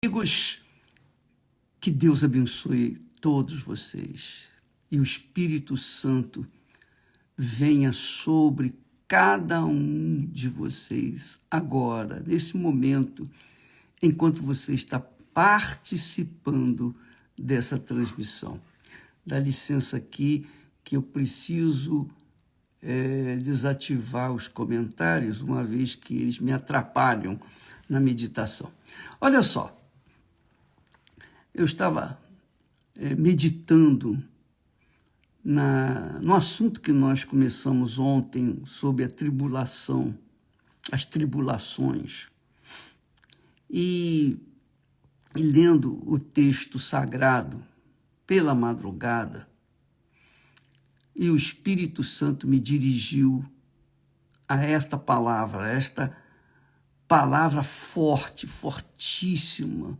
Amigos, que Deus abençoe todos vocês e o Espírito Santo venha sobre cada um de vocês agora, nesse momento, enquanto você está participando dessa transmissão. Dá licença aqui que eu preciso desativar os comentários, uma vez que eles me atrapalham na meditação. Olha só. Eu estava meditando no assunto que nós começamos ontem sobre a tribulação, as tribulações, e lendo o texto sagrado pela madrugada, e o Espírito Santo me dirigiu a esta palavra forte, fortíssima,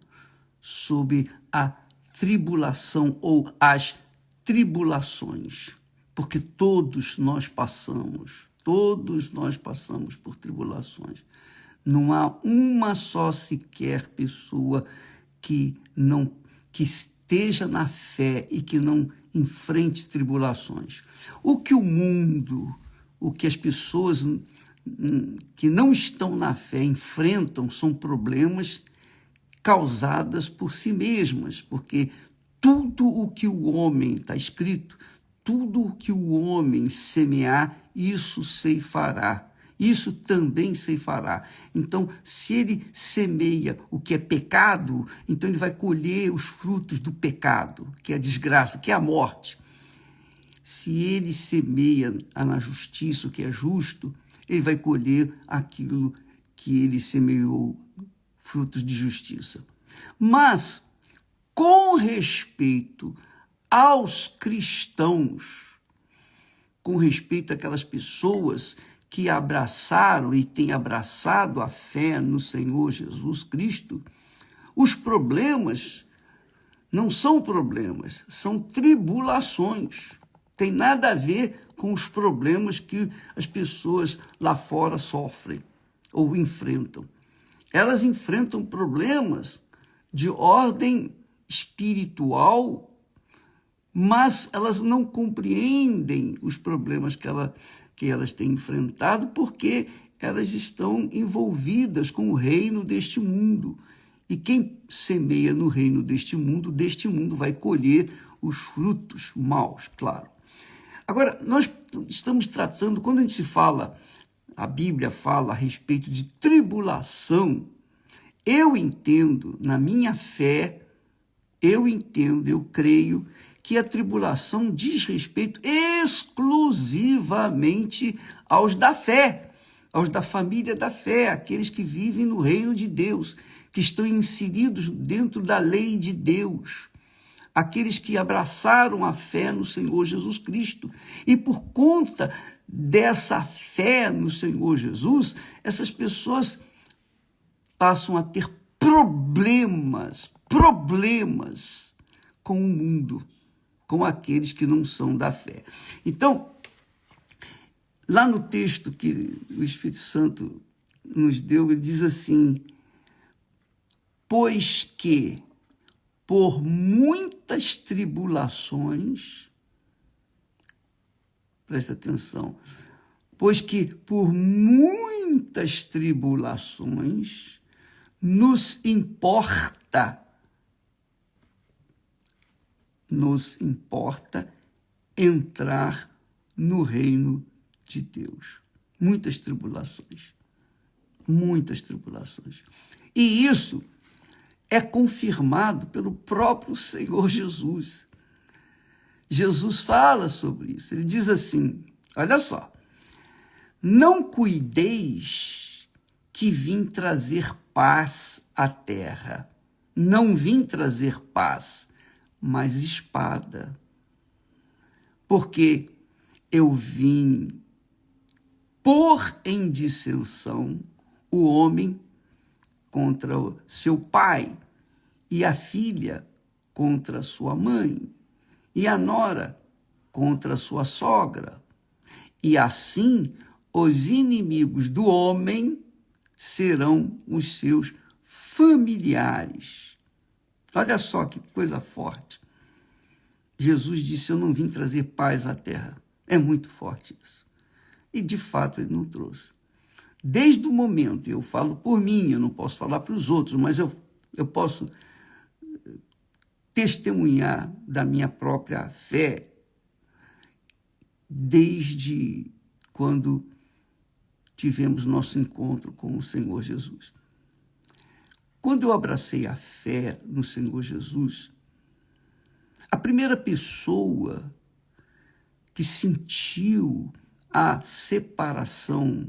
sobre a tribulação ou as tribulações, porque todos nós passamos por tribulações. Não há uma só sequer pessoa que esteja na fé e que não enfrente tribulações. O que as pessoas que não estão na fé enfrentam são problemas causadas por si mesmas, porque tudo o que o homem, está escrito, tudo o que o homem semear, isso ceifará. Isso também ceifará. Então, se ele semeia o que é pecado, então ele vai colher os frutos do pecado, que é a desgraça, que é a morte. Se ele semeia na justiça, o que é justo, ele vai colher aquilo que ele semeou, frutos de justiça. Mas, com respeito aos cristãos, com respeito àquelas pessoas que abraçaram e têm abraçado a fé no Senhor Jesus Cristo, os problemas não são problemas, são tribulações. Tem nada a ver com os problemas que as pessoas lá fora sofrem ou enfrentam. Elas enfrentam problemas de ordem espiritual, mas elas não compreendem os problemas que elas têm enfrentado porque elas estão envolvidas com o reino deste mundo. E quem semeia no reino deste mundo vai colher os frutos maus, claro. Agora, nós estamos tratando, quando a gente fala, a Bíblia fala a respeito de tribulação, eu entendo, na minha fé, eu creio que a tribulação diz respeito exclusivamente aos da fé, aos da família da fé, aqueles que vivem no reino de Deus, que estão inseridos dentro da lei de Deus, aqueles que abraçaram a fé no Senhor Jesus Cristo. E por conta dessa fé no Senhor Jesus, essas pessoas passam a ter problemas com o mundo, com aqueles que não são da fé. Então, lá no texto que o Espírito Santo nos deu, ele diz assim: pois que por muitas tribulações, presta atenção, pois que por muitas tribulações nos importa entrar no reino de Deus. Muitas tribulações. E isso é confirmado pelo próprio Senhor Jesus. Jesus fala sobre isso. Ele diz assim, olha só: não cuideis que vim trazer paz à terra. Não vim trazer paz, mas espada. Porque eu vim pôr em dissensão o homem contra o seu pai, e a filha contra sua mãe, e a nora contra sua sogra. E assim os inimigos do homem serão os seus familiares. Olha só que coisa forte. Jesus disse, eu não vim trazer paz à terra. É muito forte isso. E, de fato, ele não trouxe. Desde o momento, eu falo por mim, eu não posso falar para os outros, mas eu posso testemunhar da minha própria fé desde quando tivemos nosso encontro com o Senhor Jesus. Quando eu abracei a fé no Senhor Jesus, a primeira pessoa que sentiu a separação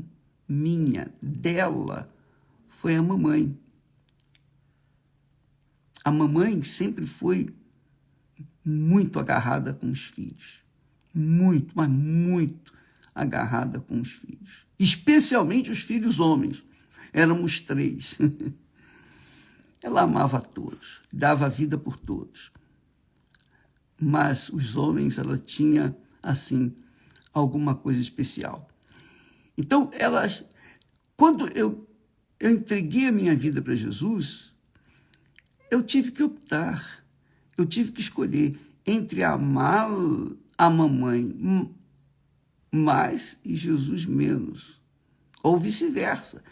minha dela foi a mamãe. A mamãe sempre foi muito agarrada com os filhos. Muito, mas muito agarrada com os filhos. Especialmente os filhos homens. Éramos 3. Ela amava a todos, dava a vida por todos. Mas os homens, ela tinha, assim, alguma coisa especial. Então, quando eu entreguei a minha vida para Jesus, eu tive que optar, eu tive que escolher entre amar a mamãe mais e Jesus menos, ou vice-versa.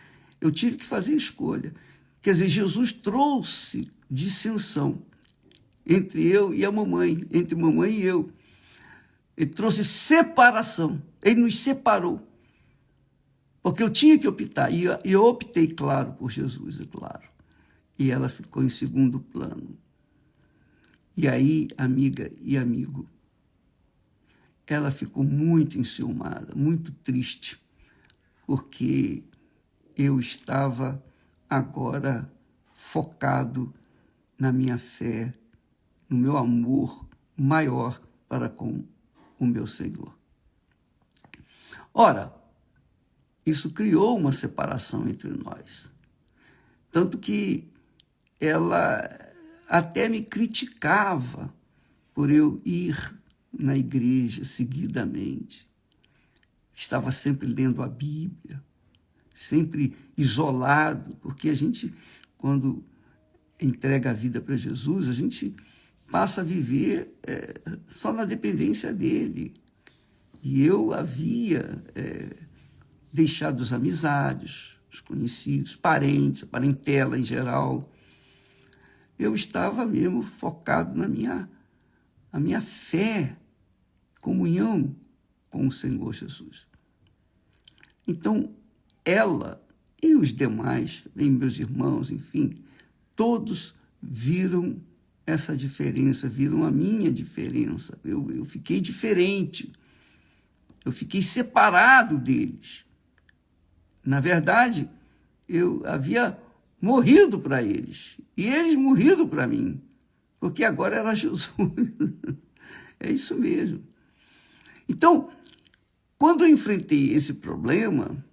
Eu tive que fazer escolha. Quer dizer, Jesus trouxe dissensão entre eu e a mamãe, entre mamãe e eu. Ele trouxe separação, ele nos separou. Porque eu tinha que optar, e eu optei, claro, por Jesus, é claro. E ela ficou em segundo plano. E aí, amiga e amigo, ela ficou muito enciumada, muito triste, porque eu estava agora focado na minha fé, no meu amor maior para com o meu Senhor. Ora, isso criou uma separação entre nós. Tanto que ela até me criticava por eu ir na igreja seguidamente. Estava sempre lendo a Bíblia, sempre isolado, porque a gente, quando entrega a vida para Jesus, a gente passa a viver só na dependência dele. E eu havia deixado as amizades, os conhecidos, parentes, a parentela em geral. Eu estava mesmo focado na minha fé, comunhão com o Senhor Jesus. Então, ela e os demais, também meus irmãos, enfim, todos viram essa diferença, viram a minha diferença. Eu fiquei diferente, eu fiquei separado deles. Na verdade, eu havia morrido para eles, e eles morrido para mim, porque agora era Jesus. É isso mesmo. Então, quando eu enfrentei esse problema,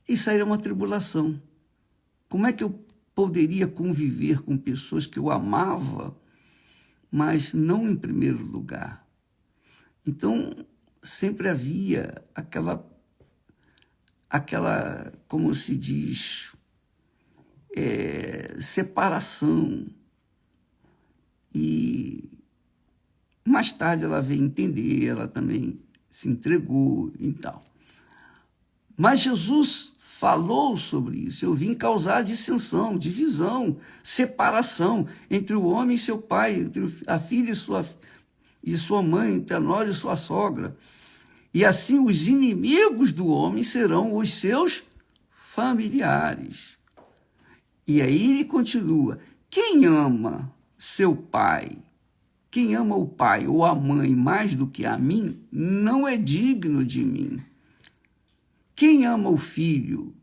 isso aí era uma tribulação. Como é que eu poderia conviver com pessoas que eu amava, mas não em primeiro lugar? Então, sempre havia aquela, como se diz, separação. E mais tarde ela veio entender, ela também se entregou e tal. Mas Jesus falou sobre isso. Eu vim causar dissensão, divisão, separação entre o homem e seu pai, entre a filha e sua mãe, entre a nora e sua sogra. E assim os inimigos do homem serão os seus familiares. E aí ele continua: quem ama seu pai, quem ama o pai ou a mãe mais do que a mim, não é digno de mim. Quem ama o filho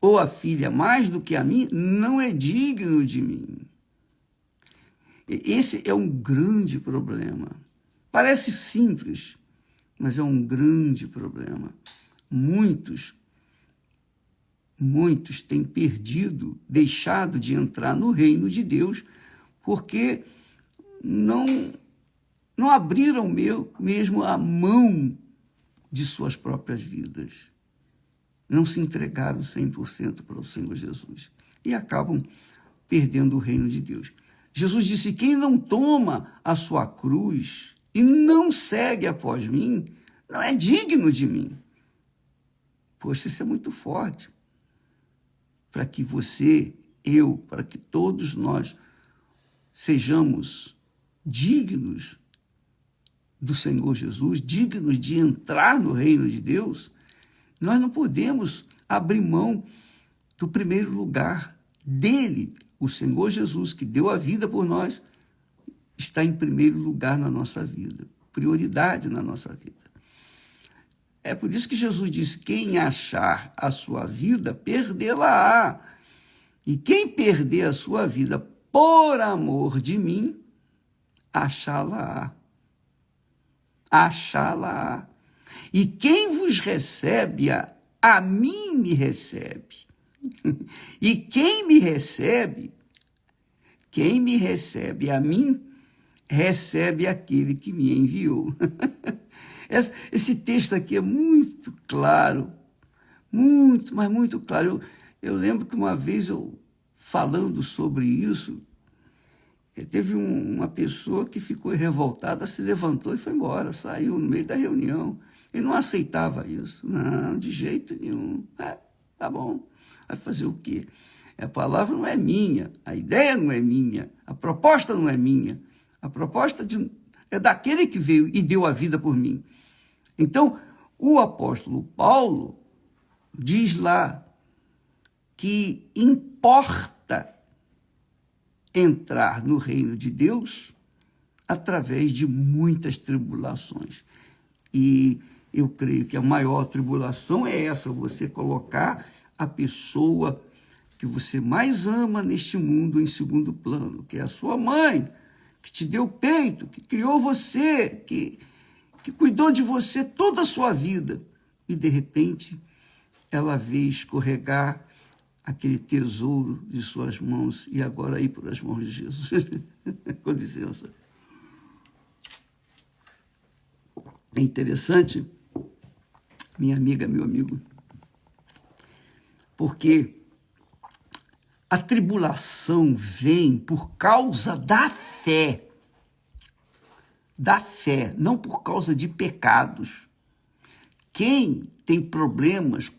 ou a filha mais do que a mim, não é digno de mim. Esse é um grande problema. Parece simples, mas é um grande problema. Muitos têm perdido, deixado de entrar no reino de Deus, porque não abriram mesmo a mão de suas próprias vidas. Não se entregaram 100% para o Senhor Jesus. e acabam perdendo o reino de Deus. Jesus disse: quem não toma a sua cruz e não segue após mim, não é digno de mim. Poxa, isso é muito forte. Para que você, eu, para que todos nós sejamos dignos do Senhor Jesus, dignos de entrar no reino de Deus, nós não podemos abrir mão do primeiro lugar dele. O Senhor Jesus, que deu a vida por nós, está em primeiro lugar na nossa vida, prioridade na nossa vida. É por isso que Jesus disse: quem achar a sua vida, perdê-la-á. E quem perder a sua vida por amor de mim, achá-la-á. Achá-la-á. E quem vos recebe, a mim me recebe. E quem me recebe a mim, recebe aquele que me enviou. Esse texto aqui é muito claro, muito, mas muito claro. Eu lembro que uma vez, eu falando sobre isso, teve uma pessoa que ficou revoltada, se levantou e foi embora, saiu no meio da reunião. Ele não aceitava isso. Não, de jeito nenhum. Tá bom. Vai fazer o quê? A palavra não é minha, a ideia não é minha, a proposta não é minha. A proposta é daquele que veio e deu a vida por mim. Então, o apóstolo Paulo diz lá que importa entrar no reino de Deus através de muitas tribulações. E eu creio que a maior tribulação é essa: você colocar a pessoa que você mais ama neste mundo em segundo plano, que é a sua mãe, que te deu peito, que criou você, que cuidou de você toda a sua vida, e de repente ela vê escorregar aquele tesouro de suas mãos e agora ir pelas mãos de Jesus. Com licença. É interessante, minha amiga, meu amigo, porque a tribulação vem por causa da fé. Da fé, não por causa de pecados. Quem tem problemas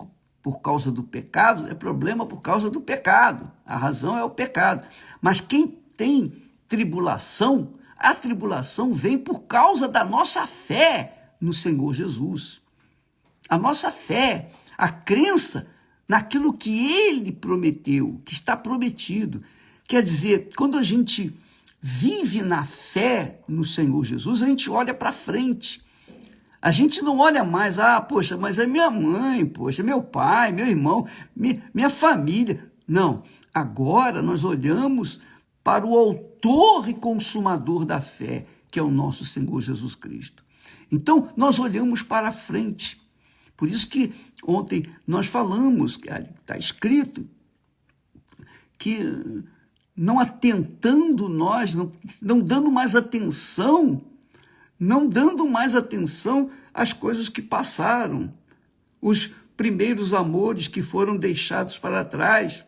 por causa do pecado, é problema por causa do pecado. A razão é o pecado. Mas quem tem tribulação, a tribulação vem por causa da nossa fé no Senhor Jesus. A nossa fé, a crença naquilo que Ele prometeu, que está prometido. Quer dizer, quando a gente vive na fé no Senhor Jesus, a gente olha para frente. A gente não olha mais, poxa, mas é minha mãe, poxa, meu pai, meu irmão, minha família. Não, agora nós olhamos para o autor e consumador da fé, que é o nosso Senhor Jesus Cristo. Então, nós olhamos para frente. Por isso que ontem nós falamos, está escrito, que não atentando nós, não dando mais atenção, às coisas que passaram, os primeiros amores que foram deixados para trás.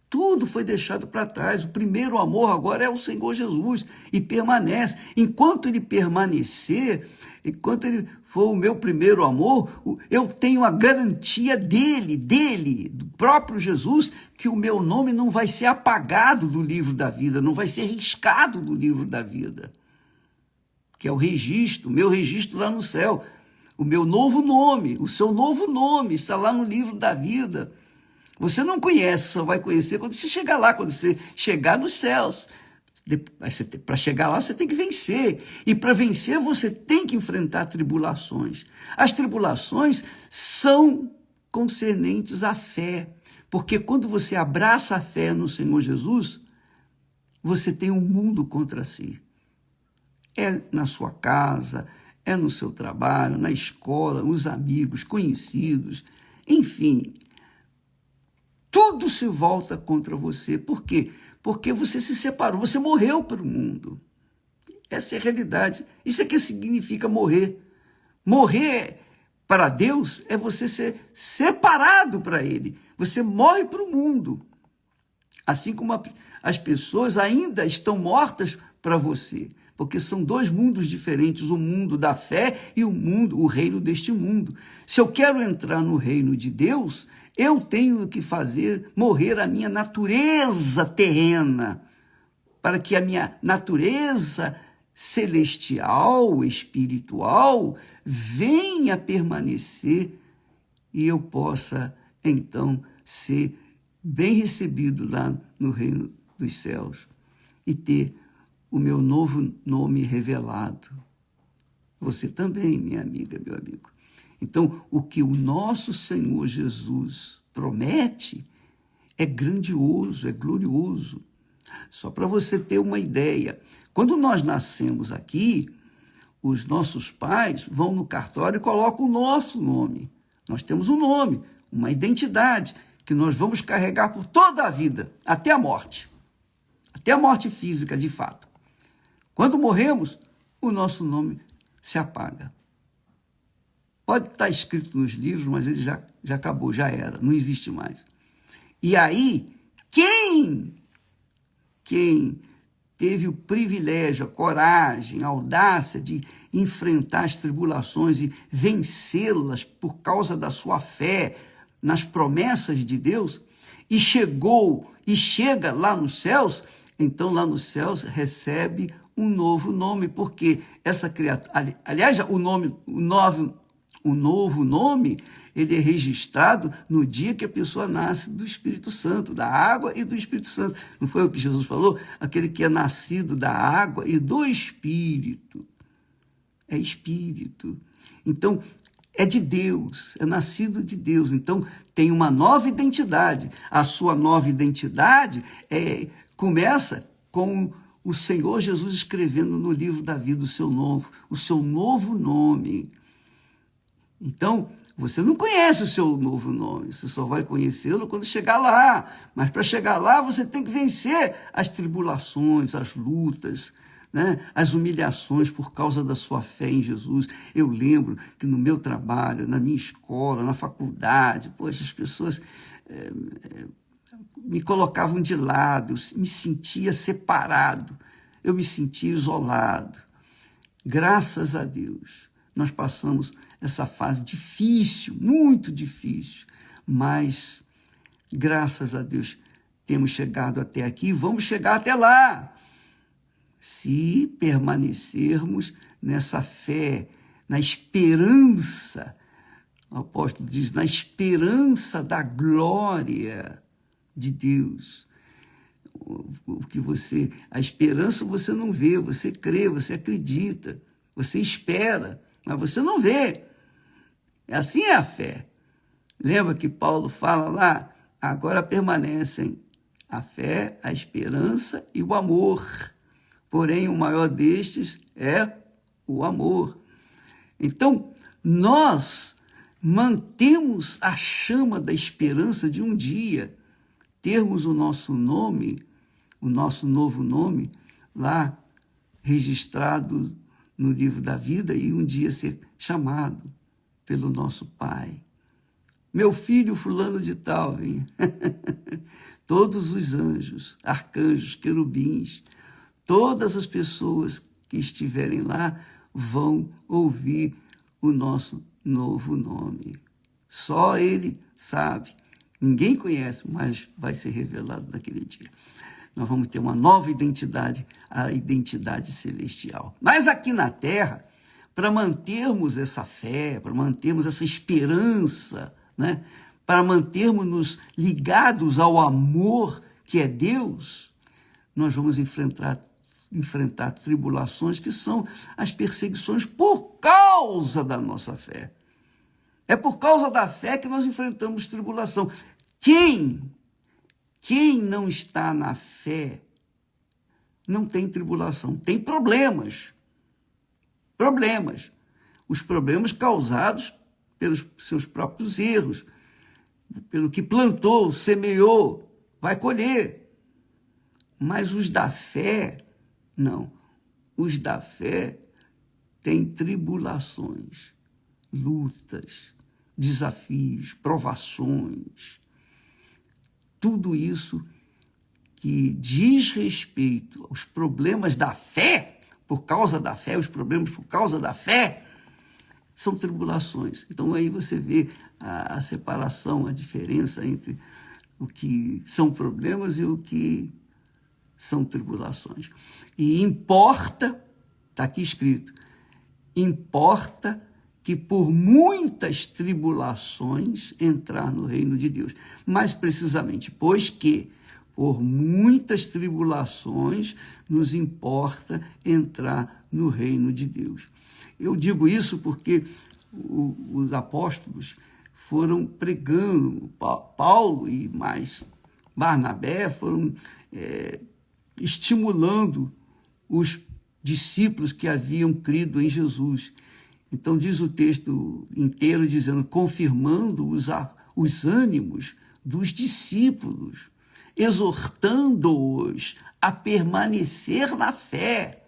Tudo foi deixado para trás. O primeiro amor agora é o Senhor Jesus e permanece. Enquanto ele permanecer, enquanto ele for o meu primeiro amor, eu tenho a garantia dele, do próprio Jesus, que o meu nome não vai ser apagado do livro da vida, não vai ser riscado do livro da vida, que é o registro, o meu registro lá no céu. O meu novo nome, o seu novo nome está lá no livro da vida. Você não conhece, só vai conhecer quando você chegar lá, quando você chegar nos céus. Para chegar lá, você tem que vencer. E para vencer, você tem que enfrentar tribulações. As tribulações são concernentes à fé. Porque quando você abraça a fé no Senhor Jesus, você tem um mundo contra si. É na sua casa, é no seu trabalho, na escola, os amigos, conhecidos, enfim. Tudo se volta contra você. Por quê? Porque você se separou, você morreu para o mundo. Essa é a realidade. Isso é que significa morrer. Morrer para Deus é você ser separado para Ele. Você morre para o mundo. Assim como as pessoas ainda estão mortas para você, porque são dois mundos diferentes, o mundo da fé e o reino deste mundo. Se eu quero entrar no reino de Deus, eu tenho que fazer morrer a minha natureza terrena, para que a minha natureza celestial, espiritual, venha permanecer e eu possa, então, ser bem recebido lá no reino dos céus e ter o meu novo nome revelado. Você também, minha amiga, meu amigo. Então, o que o nosso Senhor Jesus promete é grandioso, é glorioso. Só para você ter uma ideia, quando nós nascemos aqui, os nossos pais vão no cartório e colocam o nosso nome. Nós temos um nome, uma identidade, que nós vamos carregar por toda a vida, até a morte física, de fato. Quando morremos, o nosso nome se apaga. Pode estar escrito nos livros, mas ele já acabou, já era, não existe mais. E aí, quem teve o privilégio, a coragem, a audácia de enfrentar as tribulações e vencê-las por causa da sua fé nas promessas de Deus, e chega lá nos céus, então lá nos céus recebe um novo nome, porque essa criatura, aliás, o novo nome, ele é registrado no dia que a pessoa nasce do Espírito Santo, da água e do Espírito Santo. Não foi o que Jesus falou? Aquele que é nascido da água e do Espírito. É Espírito. Então, é de Deus, é nascido de Deus. Então, tem uma nova identidade. A sua nova identidade começa com o Senhor Jesus escrevendo no livro da vida o seu novo nome. Então, você não conhece o seu novo nome, você só vai conhecê-lo quando chegar lá. Mas para chegar lá, você tem que vencer as tribulações, as lutas, né? As humilhações por causa da sua fé em Jesus. Eu lembro que no meu trabalho, na minha escola, na faculdade, poxa, as pessoas me colocavam de lado, eu me sentia separado, eu me sentia isolado. Graças a Deus, nós passamos essa fase difícil, muito difícil, mas, graças a Deus, temos chegado até aqui e vamos chegar até lá, se permanecermos nessa fé, na esperança, o apóstolo diz, na esperança da glória de Deus. A esperança você não vê, você crê, você acredita, você espera, mas você não vê. Assim é a fé. Lembra que Paulo fala lá? Agora permanecem a fé, a esperança e o amor. Porém, o maior destes é o amor. Então, nós mantemos a chama da esperança de um dia termos o nosso nome, o nosso novo nome, lá registrado no livro da vida e um dia ser chamado pelo nosso Pai. Meu filho fulano de tal, hein? Todos os anjos, arcanjos, querubins, todas as pessoas que estiverem lá vão ouvir o nosso novo nome. Só Ele sabe. Ninguém conhece, mas vai ser revelado naquele dia. Nós vamos ter uma nova identidade, a identidade celestial. Mas aqui na Terra, para mantermos essa fé, para mantermos essa esperança, né? Para mantermos-nos ligados ao amor que é Deus, nós vamos enfrentar tribulações que são as perseguições por causa da nossa fé. É por causa da fé que nós enfrentamos tribulação. Quem não está na fé não tem tribulação, tem problemas. Os problemas causados pelos seus próprios erros, pelo que plantou, semeou, vai colher. Mas os da fé, não. Os da fé têm tribulações, lutas, desafios, provações. Tudo isso que diz respeito aos problemas da fé, por causa da fé, os problemas por causa da fé, são tribulações. Então aí você vê a separação, a diferença entre o que são problemas e o que são tribulações. E importa, está aqui escrito, importa que por muitas tribulações entrar no reino de Deus. Mais precisamente, pois que por muitas tribulações nos importa entrar no reino de Deus. Eu digo isso porque os apóstolos foram pregando, Paulo e mais Barnabé foram estimulando os discípulos que haviam crido em Jesus. Então diz o texto inteiro dizendo, confirmando os ânimos dos discípulos, exortando-os a permanecer na fé,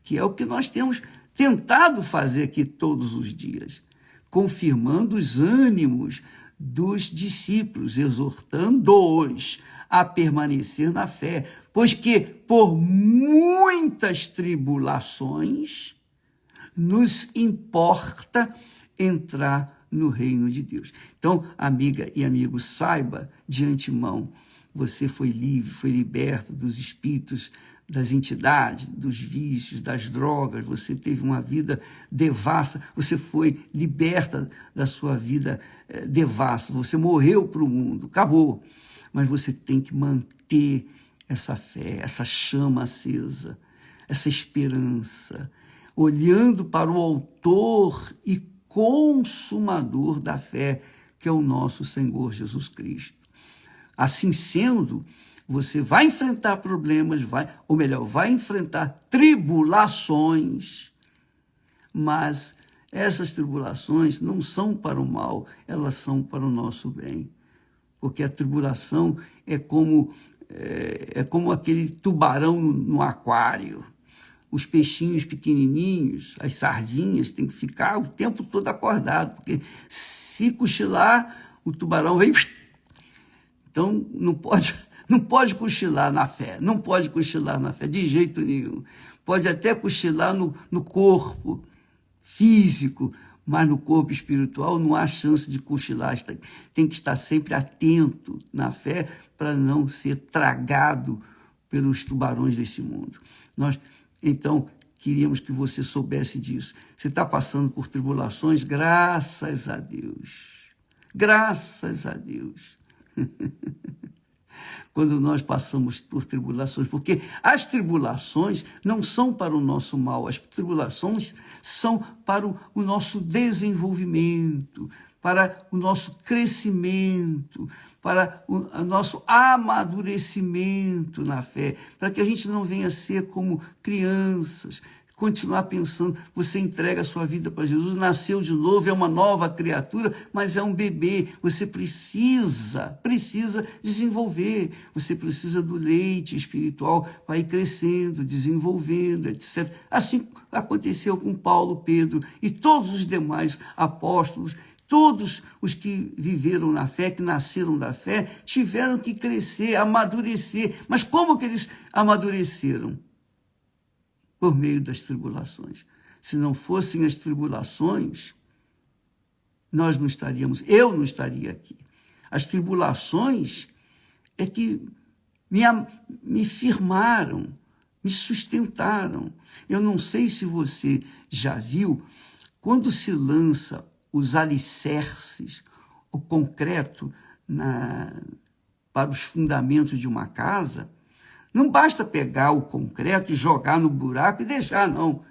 que é o que nós temos tentado fazer aqui todos os dias, confirmando os ânimos dos discípulos, exortando-os a permanecer na fé, pois que por muitas tribulações nos importa entrar no reino de Deus. Então, amiga e amigo, saiba de antemão, você foi livre, foi liberto dos espíritos, das entidades, dos vícios, das drogas, você teve uma vida devassa, você foi liberta da sua vida devassa, você morreu para o mundo, acabou. Mas você tem que manter essa fé, essa chama acesa, essa esperança, olhando para o autor e consumador da fé, que é o nosso Senhor Jesus Cristo. Assim sendo, você vai enfrentar problemas, vai enfrentar tribulações, mas essas tribulações não são para o mal, elas são para o nosso bem. Porque a tribulação é como aquele tubarão no aquário. Os peixinhos pequenininhos, as sardinhas, tem que ficar o tempo todo acordado, porque se cochilar, o tubarão vem... Então, não pode cochilar na fé, não pode cochilar na fé, de jeito nenhum. Pode até cochilar no corpo físico, mas no corpo espiritual não há chance de cochilar. Tem que estar sempre atento na fé para não ser tragado pelos tubarões desse mundo. Então, queríamos que você soubesse disso. Você está passando por tribulações, graças a Deus. Graças a Deus. Quando nós passamos por tribulações, porque as tribulações não são para o nosso mal, as tribulações são para o nosso desenvolvimento, para o nosso crescimento, para o nosso amadurecimento na fé, para que a gente não venha ser como crianças, continuar pensando, você entrega a sua vida para Jesus, nasceu de novo, é uma nova criatura, mas é um bebê, você precisa desenvolver, você precisa do leite espiritual para ir crescendo, desenvolvendo, etc. Assim aconteceu com Paulo, Pedro e todos os demais apóstolos. Todos os que viveram na fé, que nasceram da fé, tiveram que crescer, amadurecer. Mas como que eles amadureceram? Por meio das tribulações. Se não fossem as tribulações, eu não estaria aqui. As tribulações é que me firmaram, me sustentaram. Eu não sei se você já viu, quando se lança os alicerces, o concreto para os fundamentos de uma casa, não basta pegar o concreto e jogar no buraco e deixar, não.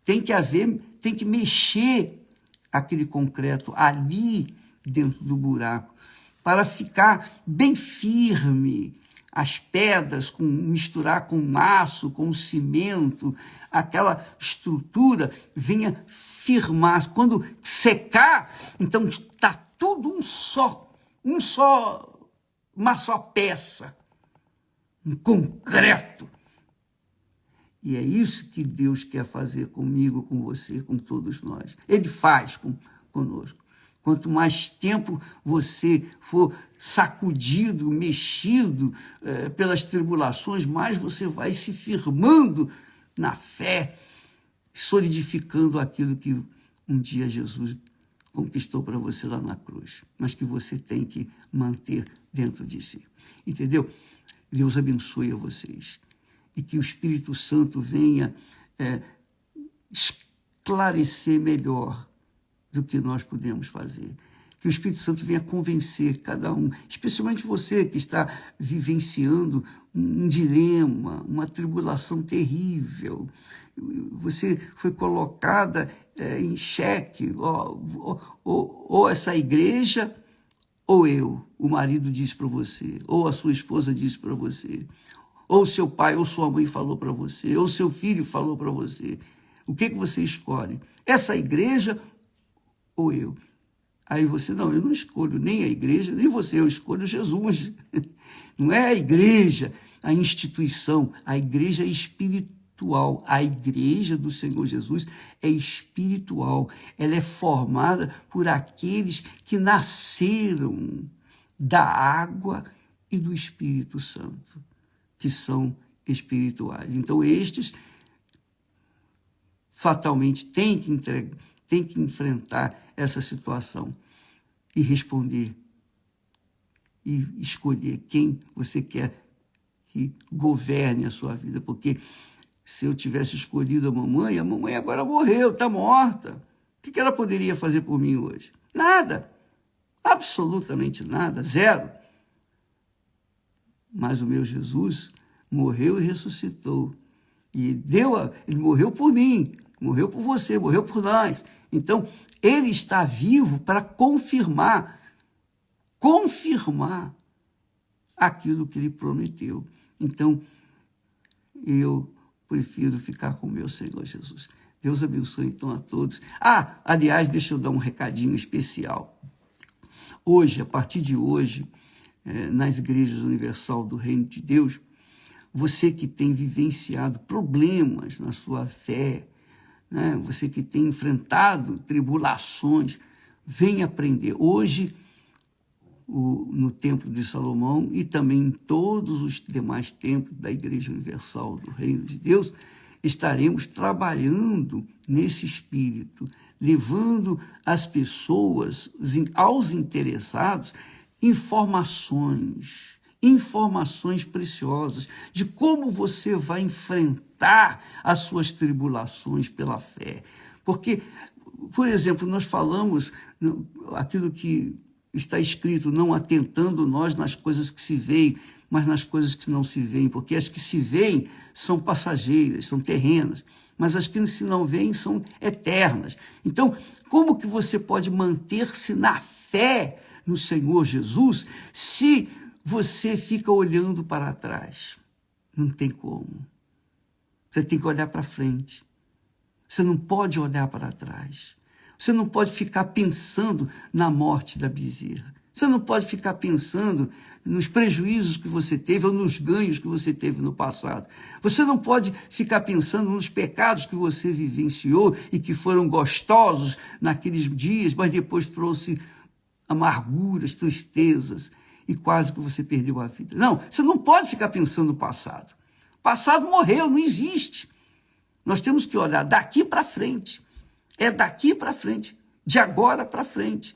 Tem que mexer aquele concreto ali dentro do buraco para ficar bem firme. As pedras, misturar com o aço, com o cimento, aquela estrutura venha firmar. Quando secar, então está tudo uma só peça. Um concreto. E é isso que Deus quer fazer comigo, com você, com todos nós. Ele faz conosco. Quanto mais tempo você for sacudido, mexido pelas tribulações, mais você vai se firmando na fé, solidificando aquilo que um dia Jesus conquistou para você lá na cruz, mas que você tem que manter dentro de si. Entendeu? Deus abençoe a vocês. E que o Espírito Santo venha esclarecer melhor do que nós podemos fazer. Que o Espírito Santo venha convencer cada um, especialmente você que está vivenciando um dilema, uma tribulação terrível. Você foi colocada em xeque, ou essa igreja, ou eu. O marido disse para você, ou a sua esposa disse para você, ou seu pai ou sua mãe falou para você, ou seu filho falou para você. O que você escolhe? Essa igreja ou eu? Aí você, não, eu não escolho nem a igreja, nem você, eu escolho Jesus. Não é a igreja, a instituição, a igreja é espiritual. A igreja do Senhor Jesus é espiritual. Ela é formada por aqueles que nasceram da água e do Espírito Santo, que são espirituais. Então, estes fatalmente têm que enfrentar essa situação e responder e escolher quem você quer que governe a sua vida, porque se eu tivesse escolhido a mamãe agora morreu, está morta. O que ela poderia fazer por mim hoje? Nada, absolutamente nada, zero. Mas o meu Jesus morreu e ressuscitou, e ele morreu por mim, morreu por você, morreu por nós. Então, ele está vivo para confirmar aquilo que ele prometeu. Então, eu prefiro ficar com o meu Senhor Jesus. Deus abençoe, então, a todos. Aliás, deixa eu dar um recadinho especial. Hoje, a partir de hoje, nas igrejas universal do Reino de Deus, você que tem vivenciado problemas na sua fé, né? Você que tem enfrentado tribulações, vem aprender. Hoje, no Templo de Salomão e também em todos os demais templos da Igreja Universal do Reino de Deus, estaremos trabalhando nesse espírito, levando às pessoas, aos interessados, informações preciosas de como você vai enfrentar as suas tribulações pela fé. Porque, por exemplo, nós falamos aquilo que está escrito, não atentando nós nas coisas que se veem, mas nas coisas que não se veem, porque as que se veem são passageiras, são terrenas, mas as que se não veem são eternas. Então, como que você pode manter-se na fé no Senhor Jesus se você fica olhando para trás? Não tem como. Você tem que olhar para frente. Você não pode olhar para trás. Você não pode ficar pensando na morte da bezerra. Você não pode ficar pensando nos prejuízos que você teve ou nos ganhos que você teve no passado. Você não pode ficar pensando nos pecados que você vivenciou e que foram gostosos naqueles dias, mas depois trouxe amarguras, tristezas e quase que você perdeu a vida. Não, você não pode ficar pensando no passado. O passado morreu, não existe. Nós temos que olhar daqui para frente. É daqui para frente, de agora para frente.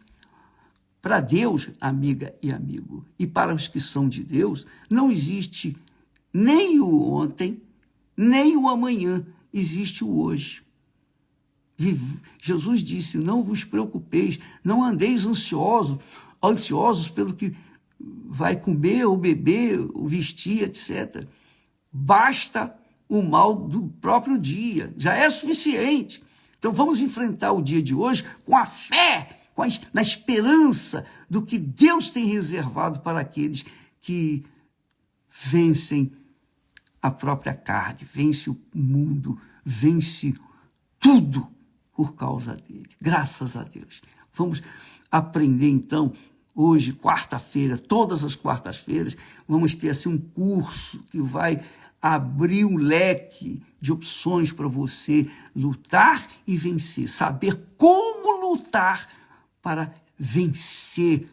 Para Deus, amiga e amigo, e para os que são de Deus, não existe nem o ontem, nem o amanhã, existe o hoje. Jesus disse, não vos preocupeis, não andeis ansiosos pelo que vai comer ou beber, ou vestir, etc. Basta o mal do próprio dia, já é suficiente. Então vamos enfrentar o dia de hoje com a fé, na esperança do que Deus tem reservado para aqueles que vencem a própria carne, vence o mundo, vence tudo por causa dele. Graças a Deus. Vamos aprender então, hoje, quarta-feira, todas as quartas-feiras, vamos ter assim um curso que vai abrir um leque de opções para você lutar e vencer, saber como lutar para vencer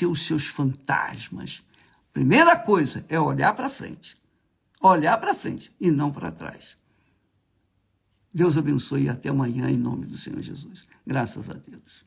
os seus fantasmas. Primeira coisa é olhar para frente. Olhar para frente e não para trás. Deus abençoe e até amanhã em nome do Senhor Jesus. Graças a Deus.